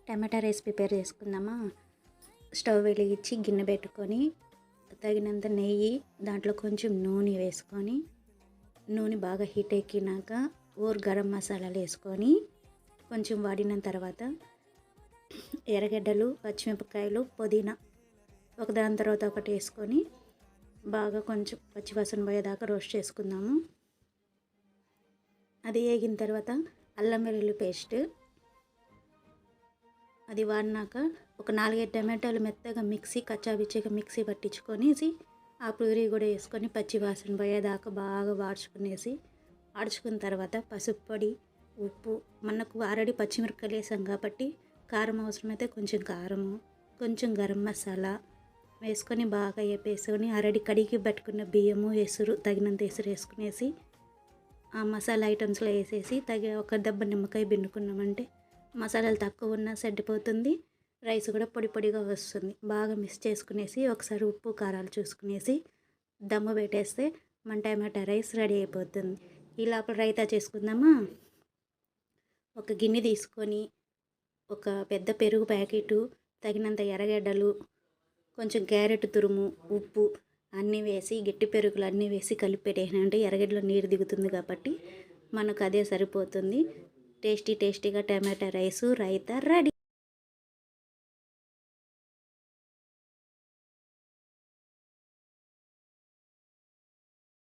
టమాటా rice prepare చేసుకుందామా. Stove వెలిగించి గిన్నె పెట్టుకొని తగినంత నెయ్యి, దాంట్లో కొంచెం నూనె వేసుకొని, నూనె బాగా హీట్ ఎక్కినాక గరం మసాలాలు వేసుకొని కొంచెం వాడిన తర్వాత ఎర్రగడ్డలు, పచ్చిమిరపకాయలు, పుదీనా ఒకదాని తర్వాత ఒకటి వేసుకొని బాగా కొంచెం పచ్చివాసన పోయేదాకా రోస్ట్ చేసుకుందాము. అది వేగిన తర్వాత అల్లం వెల్లుల్లి పేస్ట్ అది వాడినాక ఒక 4-5 టమాటాలు మెత్తగా కచ్చాపిచ్చిగా మిక్సీ పట్టించుకొని ఆ ప్యూరీ కూడా వేసుకొని పచ్చి వాసన పోయేదాకా బాగా వాడ్చుకున్న తర్వాత పసుపు పొడి, ఉప్పు, మనకు ఆల్రెడీ పచ్చిమిరపకాయలు వేసాం కాబట్టి కారం అవసరమైతే కొంచెం కారము, కొంచెం గరం మసాలా వేసుకొని బాగా వేపేసుకొని ఆల్రెడీ కడిగి పెట్టుకున్న బియ్యము, తగినంత ఎసురు వేసుకునేసి ఆ మసాలా ఐటమ్స్లో వేసేసి ఒక దెబ్బ నిమ్మకాయ పిండుకున్నామంటే మసాలాలు తక్కువ ఉన్నా సరిపోతుంది. రైస్ కూడా పొడి పొడిగా వస్తుంది. బాగా మిక్స్ చేసుకునేసి ఒకసారి ఉప్పు కారాలు చూసుకునేసి దమ్ము పెట్టేస్తే మన టమాటా రైస్ రెడీ అయిపోతుంది. ఈ లోపల రైతా చేసుకుందామా. ఒక గిన్నె తీసుకొని ఒక పెద్ద పెరుగు ప్యాకెటు, తగినంత ఎర్రగడ్డలు, కొంచెం క్యారెట్ తురుము, ఉప్పు అన్నీ వేసి గట్టి పెరుగులు అన్నీ వేసి కలిపి పెట్టేసినంటే ఎర్రగడ్డలో నీరు దిగుతుంది కాబట్టి మనకు అదే సరిపోతుంది. టేస్టీగా టమాటా రైసు రైతా రెడీ.